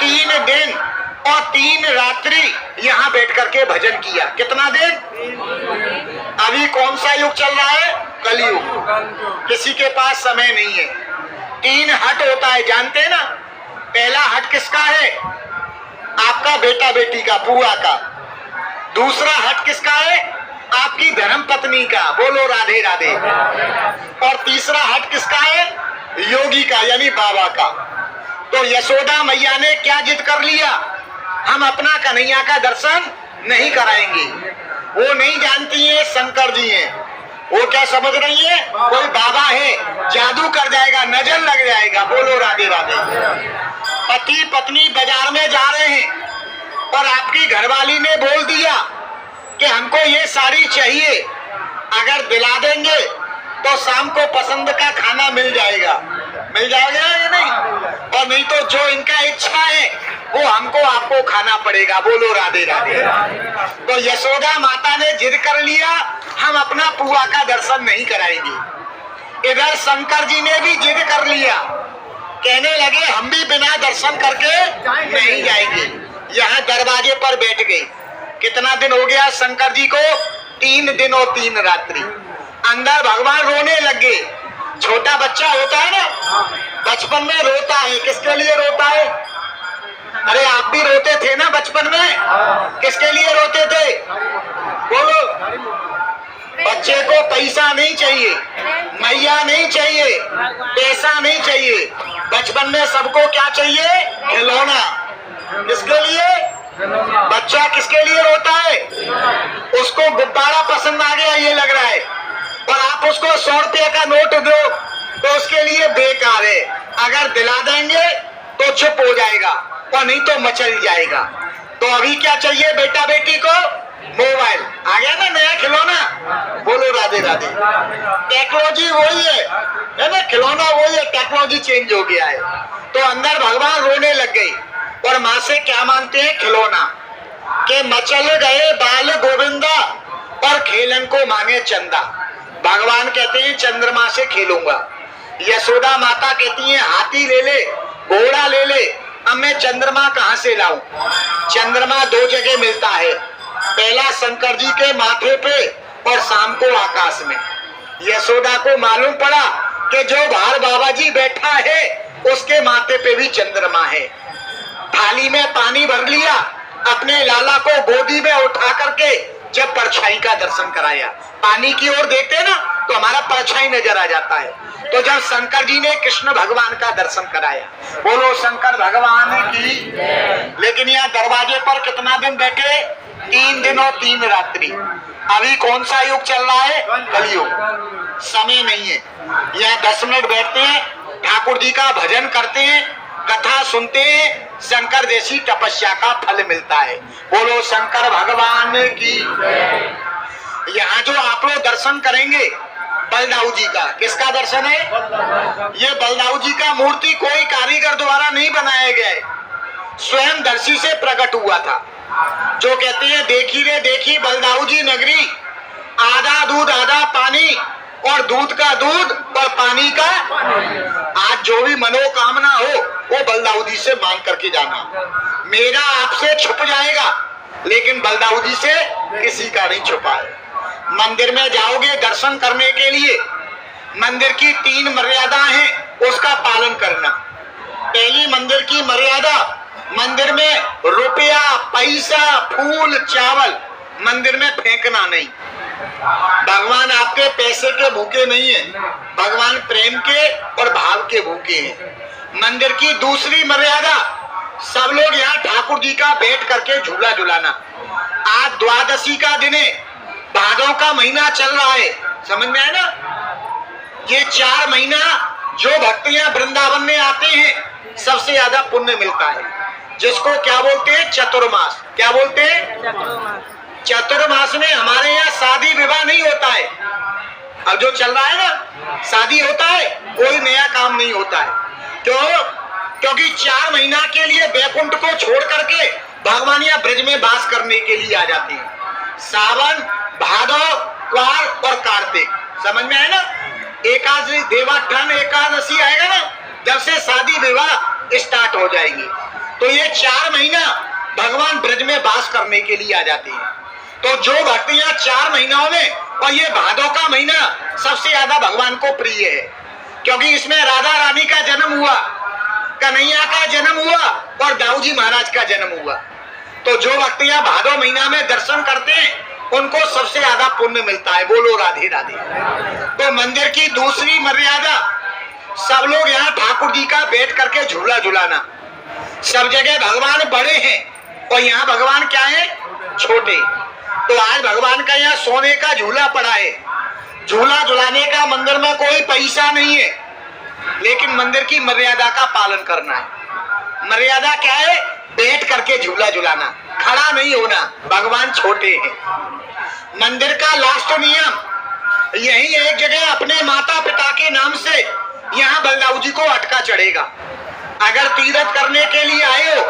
3 दिन और 3 रात्रि यहाँ बैठ करके भजन किया। कितना दिन? अभी कौन सा युग चल रहा है? कलयुग। किसी के पास समय नहीं है। 3 हट होता है, जानते हैं ना? पहला हट किसका है? आपका बेटा बेटी का, बुआ का। दूसरा हट किसका है? आपकी धर्म पत्नी का, बोलो राधे राधे। और तीसरा हट किसका है? योगी का, यानी बाबा का। तो यशोदा मैया ने क्या जिद कर लिया? हम अपना कन्हैया का दर्शन नहीं कराएंगे। वो नहीं जानती है शंकर जी हैं। वो क्या समझ रही है? कोई बाबा है, जादू कर जाएगा, नजर लग जाएगा। बोलो राधे राधे। पति पत्नी बाजार में जा रहे हैं और आपकी घरवाली ने बोल दिया कि हमको ये साड़ी चाहिए, अगर दिला देंगे तो शाम को पसंद का खाना मिल जाएगा। मिल जाएगा या नहीं? और नहीं तो जो इनका इच्छा है वो हमको आपको खाना पड़ेगा। बोलो राधे राधे। तो यशोदा माता ने जिद कर लिया, हम अपना पुआ का दर्शन नहीं कराएंगे। इधर शंकर जी ने भी जिद कर लिया, कहने लगे हम भी बिना दर्शन करके नहीं जाएंगे। यहाँ दरवाजे पर बैठ गए। कितना दिन हो गया शंकर जी को? 3 दिन और 3 रात्रि। अंदर भगवान रोने लगे। छोटा बच्चा होता है ना, बचपन में रोता है। किसके लिए रोता है? अरे आप भी रोते थे ना बचपन में? किसके लिए रोते थे? बोलो। बच्चे को पैसा नहीं चाहिए, मैया नहीं चाहिए, पैसा नहीं चाहिए। बचपन में सबको क्या चाहिए? खिलौना। किसके लिए? बच्चा किसके लिए रोता है? उसको गुब्बारा पसंद आ गया ये लग रहा है, और आप उसको 100 रुपये का नोट दो तो उसके लिए बेकार है। अगर दिला देंगे तो चुप हो जाएगा और नहीं तो मचल जाएगा। तो अभी क्या चाहिए बेटा बेटी को? मोबाइल। आ गया ना नया खिलौना? बोलो राधे राधे। टेक्नोलॉजी वही है ना? खिलौना वही है, टेक्नोलॉजी चेंज हो गया है। तो अंदर भगवान रोने लग गए और माँ से क्या मांगते हैं? खिलौना। के मचल गए बाल गोविंदा और खेलन को मांगे चंदा। भगवान कहते हैं चंद्रमा से खेलूंगा। यशोदा माता कहती है हाथी ले ले, घोड़ा ले ले, अब मैं चंद्रमा कहाँ से लाऊं? चंद्रमा 2 जगह मिलता है, पहला शंकर जी के माथे पे और शाम को आकाश में। यशोदा को मालूम पड़ा कि जो बाहर बाबा जी बैठा है उसके माथे पे भी चंद्रमा है। थाली में पानी भर लिया, अपने लाला को गोदी में उठा करके जब परछाई का दर्शन कराया। पानी की ओर देखते ना तो हमारा परछाई नजर आ जाता है। तो जब शंकर जी ने कृष्ण भगवान का दर्शन कराया, बोलो शंकर भगवान की। लेकिन यहाँ दरवाजे पर कितना दिन बैठे? 3 दिन और 3 रात्रि। अभी कौन सा युग चल रहा है? कलयुग। समय नहीं है। यहाँ 10 मिनट बैठते हैं, ठाकुर जी का भजन करते हैं, कथा सुनते हैं, शंकर जैसी तपस्या का फल मिलता है। बोलो शंकर भगवान की। यहाँ जो आप लोग दर्शन करेंगे बलदाऊ जी का, किसका दर्शन है? ये बलदाऊ जी का मूर्ति कोई कारीगर द्वारा नहीं बनाया गया है, स्वयं दर्शी से प्रकट हुआ था। जो कहते हैं देखी रे देखी बलदाऊ जी नगरी, आधा दूध आधा पानी, और दूध का दूध और पानी का। आज जो भी मनोकामना हो वो बलदाऊ जी से मांग करके जाना। मेरा आपसे छुप जाएगा लेकिन बलदाऊ जी से किसी का नहीं छुपा है। मंदिर में जाओगे दर्शन करने के लिए, मंदिर की 3 मर्यादा है, उसका पालन करना। पहली मंदिर की मर्यादा, मंदिर में रुपया पैसा फूल चावल मंदिर में फेंकना नहीं। भगवान आपके पैसे के भूखे नहीं है, भगवान प्रेम के और भाव के भूखे हैं। मंदिर की दूसरी मर्यादा, सब लोग यहाँ ठाकुर जी का बैठ करके झूला झुलाना। आज द्वादशी का दिन है, भादों का महीना चल रहा है, समझ में आया ना? ये 4 महीना जो भक्त यहाँ वृंदावन में आते हैं सबसे ज्यादा पुण्य मिलता है, जिसको क्या बोलते हैं? चतुर्मास। क्या बोलते हैं? चतुर्मास में हमारे यहाँ शादी विवाह नहीं होता है। अब जो चल रहा है ना, शादी होता है, कोई नया काम नहीं होता है। क्यों? क्योंकि 4 महीना के लिए बैकुंठ को छोड़ करके भगवान यहाँ ब्रज में वास करने के लिए आ जाते हैं। सावन, भादो, क्वार और कार्तिक, समझ में आया ना? एकादशी देवाठन एकादशी आएगा ना, जब से शादी विवाह स्टार्ट हो जाएंगी। तो ये 4 महीना भगवान ब्रज में वास करने के लिए आ जाते हैं। तो जो भक्त यहाँ 4 महीनों में, और ये भादों का महीना सबसे ज्यादा भगवान को प्रिय है, क्योंकि इसमें राधा रानी का जन्म हुआ, कन्हैया का जन्म हुआ और दाऊजी महाराज का जन्म हुआ। तो जो भक्त यहाँ भादों महीना में दर्शन करते हैं उनको सबसे ज्यादा पुण्य मिलता है। बोलो राधे राधे। तो मंदिर की दूसरी मर्यादा, सब लोग यहाँ ठाकुर जी का बैठ करके झूला झुलाना। सब जगह भगवान बड़े हैं और यहाँ भगवान क्या है, छोटे। तो आज भगवान का यहाँ सोने का झूला पड़ा है। झूला झुलाने का मंदिर में कोई पैसा नहीं है, लेकिन मंदिर की मर्यादा का पालन करना है। मर्यादा क्या है, बैठ करके झूला झुलाना, खड़ा नहीं होना। भगवान छोटे हैं। मंदिर का लास्ट नियम यही, एक जगह अपने माता पिता के नाम से यहाँ बलदाऊ जी को अटका चढ़ेगा। अगर तीर्थ करने के लिए आए हो,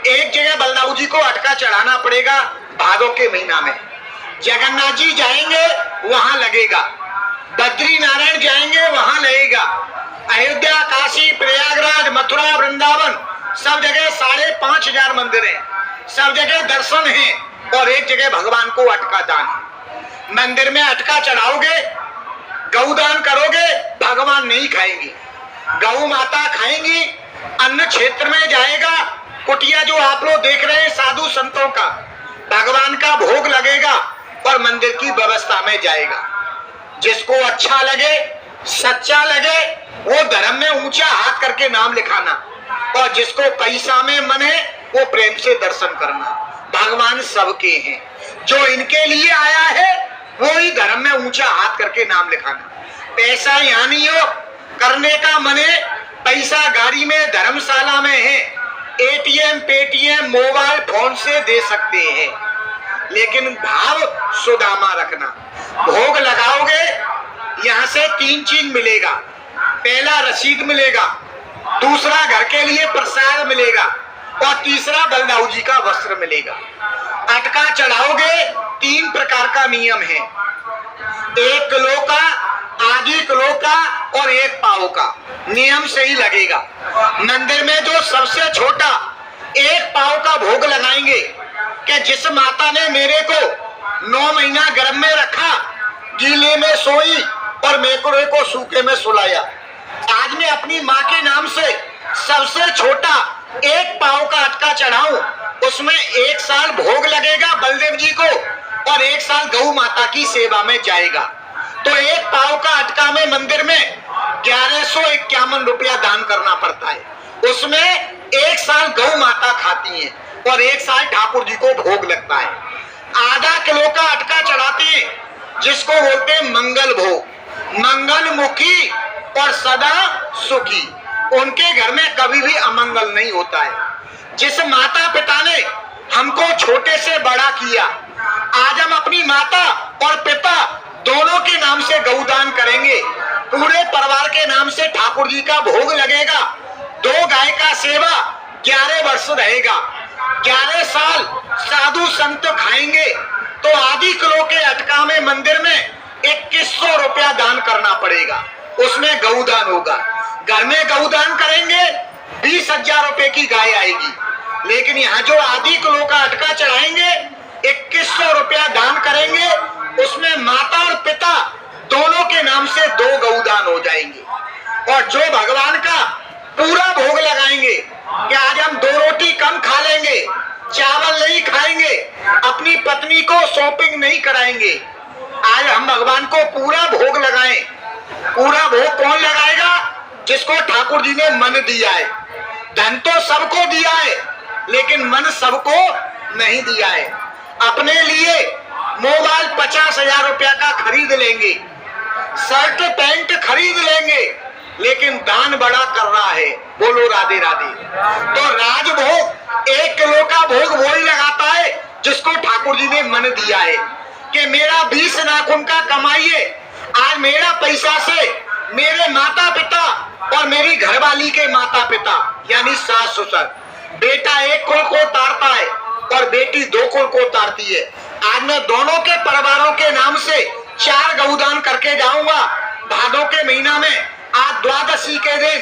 एक जगह बलदाऊ जी को अटका चढ़ाना पड़ेगा। भादों के महीना में जगन्नाथ जी जाएंगे वहां लगेगा, बद्री नारायण जाएंगे वहां लगेगा, अयोध्या, काशी, प्रयागराज, मथुरा, वृंदावन सब जगह 5,500 मंदिर हैं, सब जगह दर्शन हैं और एक जगह भगवान को अटका दान है। मंदिर में अटका चढ़ाओगे, गौदान करोगे, भगवान नहीं खाएंगे, गौ माता खाएंगी। अन्न क्षेत्र में जाएगा, कुटिया जो आप लोग देख रहे हैं साधु संतों का, भगवान का भोग लगेगा और मंदिर की व्यवस्था में जाएगा। जिसको अच्छा लगे, सच्चा लगे, वो धर्म में ऊंचा हाथ करके नाम लिखाना, और जिसको पैसा में मन है वो प्रेम से दर्शन करना। भगवान सबके हैं, जो इनके लिए आया है वो ही धर्म में ऊंचा हाथ करके नाम लिखाना। पैसा यहाँ नहीं हो, करने का मन है, पैसा गाड़ी में, धर्मशाला में है, एटीएम, पेटीएम, मोबाइल फोन से दे सकते हैं, लेकिन भाव सुदामा रखना। भोग लगाओगे, यहाँ से 3 चीज मिलेगा। पहला रसीद मिलेगा, दूसरा घर के लिए प्रसाद मिलेगा और तीसरा बलदाऊ जी का वस्त्र मिलेगा। अटका चढ़ाओगे, 3 प्रकार का नियम है, 1 किलो का, आधी किलो का और 1 पाव का। नियम से ही लगेगा। मंदिर में जो सबसे छोटा 1 पाव का भोग लगाएंगे कि जिस माता ने मेरे को 9 महीना गर्भ में रखा, गीले में सोई और मेरे को सूखे में सुलाया, आज मैं अपनी माँ के नाम से सबसे छोटा 1 पाव का अटका चढ़ाऊं, उसमें 1 साल भोग लगेगा बलदेव जी को और 1 साल गौ माता की सेवा में जाएगा। तो 1 पाव का अटका में मंदिर में 1151 रुपया दान करना पड़ता है। उसमें 1 साल गौ माता खाती है और 1 साल ठाकुर जी को भोग लगता है। आधा किलो का अटका चढ़ाते हैं, जिसको बोलते हैं मंगल भोग। मंगल मुखी और सदा सुखी, उनके घर में कभी भी अमंगल नहीं होता है। जिस माता पिता ने हमको छोटे से बड़ा किया, आज हम अपनी माता और पिता दोनों के नाम से गौदान करेंगे, पूरे परिवार के नाम से ठाकुर जी का भोग लगेगा, 2 गाय का सेवा 11 वर्ष रहेगा, 11 साल साधु संत खाएंगे। तो आधी किलो के अटका में मंदिर में 2100 रुपया दान करना पड़ेगा, उसमें गौदान होगा। घर में गौदान करेंगे 20,000 रुपए की गाय आएगी, लेकिन यहाँ जो आधी किलो का अटका चढ़ाएंगे 2100 रुपया दान करेंगे, उसमें माता और पिता दोनों के नाम से 2 गौदान हो जाएंगे। और जो भगवान का पूरा भोग लगाएंगे कि आज हम 2 रोटी कम खा लेंगे, चावल नहीं खाएंगे, अपनी पत्नी को शॉपिंग नहीं कराएंगे, आज हम भगवान को पूरा भोग लगाएं। पूरा भोग कौन लगाएगा? जिसको ठाकुर जी ने मन दिया है। धन तो सबको दिया है, लेकिन मन सबको नहीं दिया है। अपने लिए मोबाइल 50,000 रुपया का खरीद लेंगे, शर्ट पैंट खरीद लेंगे, लेकिन दान बड़ा कर रहा है। बोलो राधे राधे। तो राजभोग 1 किलो का भोग वही लगाता है जिसको ठाकुर जी ने मन दिया है कि मेरा 20 नाखून का कमाई है, आज मेरा पैसा से मेरे माता पिता और मेरी घरवाली के माता पिता यानी सास ससुर, बेटा 1 कुल को तारता है और बेटी 2 कुल को तारती है। आज मैं दोनों के परिवारों के नाम से 4 गौदान करके जाऊंगा। भादों के महीना में आज द्वादशी के दिन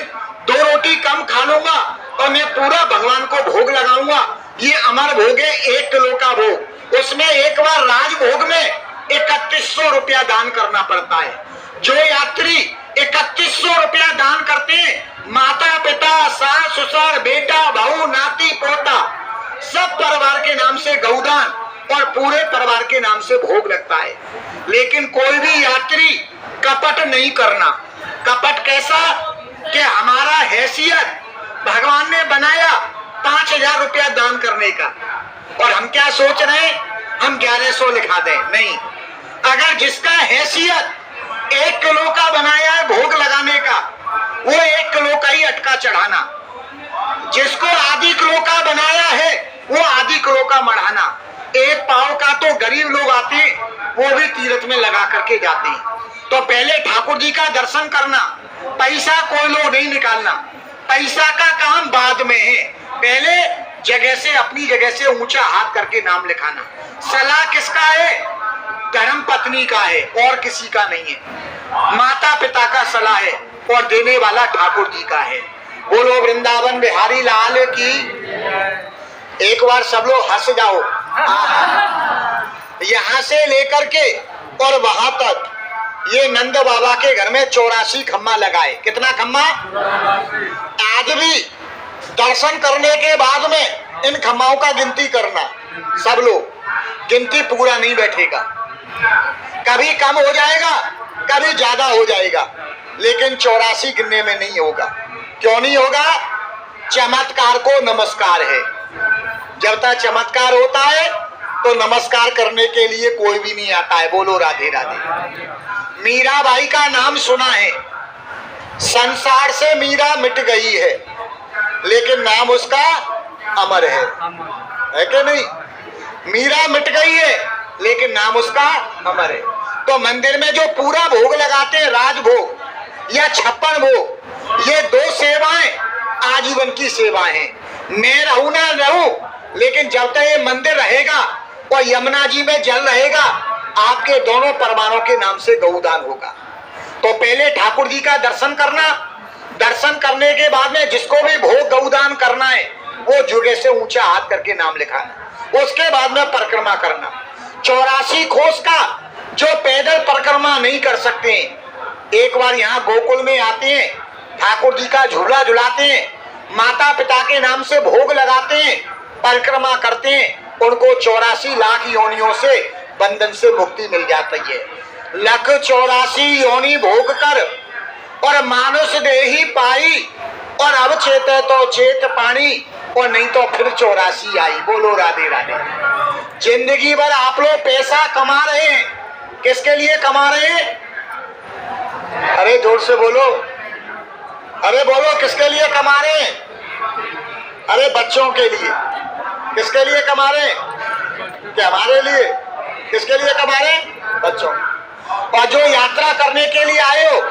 2 रोटी कम खा लूंगा और मैं पूरा भगवान को भोग लगाऊंगा। ये अमर भोग है, 1 किलो का भोग। उसमें एक बार राजभोग में 3100 रुपया दान करना पड़ता है। जो यात्री 3100 रुपया दान करते हैं, माता पिता, सास ससुर, बेटा बहू, नाती पोता, सब परिवार के नाम से गौदान और पूरे परिवार के नाम से भोग लगता है। लेकिन कोई भी यात्री कपट नहीं करना। कपट कैसा कि हमारा हैसियत भगवान ने बनाया 5000 रुपया दान करने का, और हम क्या सोच रहे हैं हम 1100 लिखा दें। नहीं, अगर जिसका हैसियत 1 किलो का बनाया है भोग लगाने का, वो 1 किलो का ही अटका चढ़ाना। जिसको आधी किलो का बनाया है वो आधी किलो का मढ़ाना। 1 पाव का तो गरीब लोग आते हैं, वो भी तीर्थ में लगा करके जाते हैं। तो पहले ठाकुर जी का दर्शन करना, पैसा कोई लोग नहीं निकालना, पैसा का काम बाद में है। पहले जगह से, अपनी जगह से ऊंचा हाथ करके नाम लिखाना। सलाह किसका है? धर्म पत्नी का है और किसी का नहीं है। माता पिता का सलाह है और देने वाला ठाकुर जी का है। बोलो वृंदावन बिहारी लाल की। एक बार सब लोग हंस जाओ। यहाँ से लेकर के और वहां तक ये नंद बाबा के घर में 84 खम्मा लगाए। कितना खम्मा? आज भी दर्शन करने के बाद में इन खम्माओं का गिनती करना। सब लोग गिनती पूरा नहीं बैठेगा, कभी कम हो जाएगा, कभी ज्यादा हो जाएगा, लेकिन 84 गिनने में नहीं होगा। क्यों नहीं होगा? चमत्कार को नमस्कार है। जब तक चमत्कार होता है तो नमस्कार करने के लिए कोई भी नहीं आता है। बोलो राधे राधे। मीराबाई का नाम सुना है, संसार से मीरा मिट गई है, लेकिन नाम उसका अमर है कि नहीं? मीरा मिट गई है लेकिन नाम उसका अमर है। तो मंदिर में जो पूरा भोग लगाते हैं, राजभोग या 56 भोग, ये 2 सेवाएं आजीवन की सेवाएं हैं। मैं रहूं ना रहूं, लेकिन जब तक ये मंदिर रहेगा और यमुना जी में जल रहेगा, आपके दोनों परमाणुओं के नाम से गौदान होगा। तो पहले ठाकुर जी का दर्शन करना, दर्शन करने के बाद में जिसको भी भोग गौदान करना है वो जुगे से ऊंचा हाथ करके नाम लिखाना। उसके बाद में परिक्रमा करना। 84 कोस का जो पैदल परिक्रमा नहीं कर सकते, एक बार यहाँ गोकुल में आते हैं, ठाकुर जी का झूला झुलाते हैं, माता पिता के नाम से भोग लगाते हैं, परिक्रमा करते हैं, उनको 84 लाख योनियों से बंधन से मुक्ति मिल जाती है। 184 योनि भोग कर और मानुष देही पाई, और अब चेते तो चेत पानी, और नहीं तो फिर 84 आई। बोलो राधे राधे। जिंदगी भर आप लोग पैसा कमा रहे हैं, किसके लिए कमा रहे हैं? अरे जोर से बोलो, अरे बोलो, किसके लिए कमा रहे हैं? अरे बच्चों के लिए। किसके लिए कमा रहे हैं? क्या हमारे लिए? किसके लिए कमा रहे हैं? बच्चों। और जो यात्रा करने के लिए आए हो,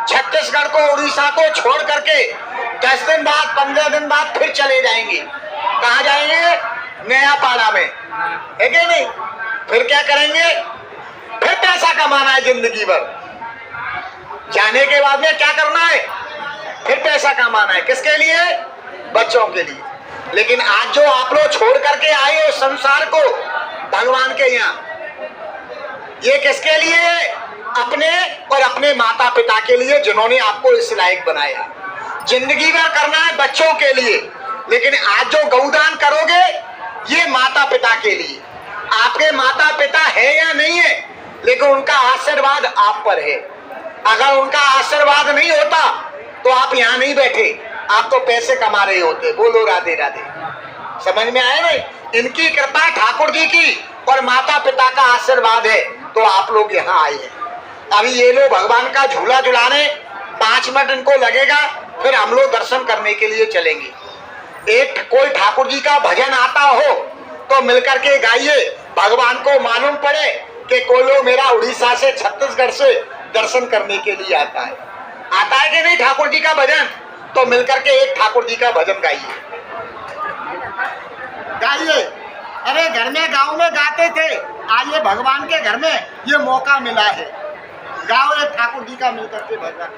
छत्तीसगढ़ को, उड़ीसा को छोड़ करके 10 दिन बाद, 15 दिन बाद फिर चले जाएंगे। कहाँ जाएंगे? नया पाड़ा में, है कि नहीं? फिर क्या करेंगे? फिर पैसा कमाना है जिंदगी भर। जाने के बाद में क्या करना है? फिर पैसा कमाना है। किसके लिए? बच्चों के लिए। लेकिन आज जो आप लोग छोड़ करके आए हो संसार को भगवान के यहाँ, ये किसके लिए है? अपने और अपने माता पिता के लिए, जिन्होंने आपको इस लायक बनाया। जिंदगी भर करना है बच्चों के लिए, लेकिन आज जो गौदान करोगे ये माता पिता के लिए। आपके माता पिता है या नहीं है, लेकिन उनका आशीर्वाद आप पर है। अगर उनका आशीर्वाद नहीं होता तो आप यहाँ नहीं बैठे, आप तो पैसे कमा रहे होते। बोलो राधे राधे। समझ में आया नहीं? इनकी कृपा ठाकुर जी की और माता पिता का आशीर्वाद है तो आप लोग यहाँ आए हैं। अभी ये लोग भगवान का झूला झुलाने 5 मिनट इनको लगेगा, फिर हम लोग दर्शन करने के लिए चलेंगे। एक कोई ठाकुर जी का भजन आता हो तो मिलकर के गाइए। भगवान को मालूम पड़े कि कोई लोग मेरा उड़ीसा से, छत्तीसगढ़ से दर्शन करने के लिए आता है कि नहीं ठाकुर जी का भजन? तो मिलकर के एक ठाकुर जी का भजन गाइए, गाइए। अरे घर में, गांव में गाते थे, आइए भगवान के घर में ये मौका मिला है, गाओ एक ठाकुर जी का मिलकर के भजन।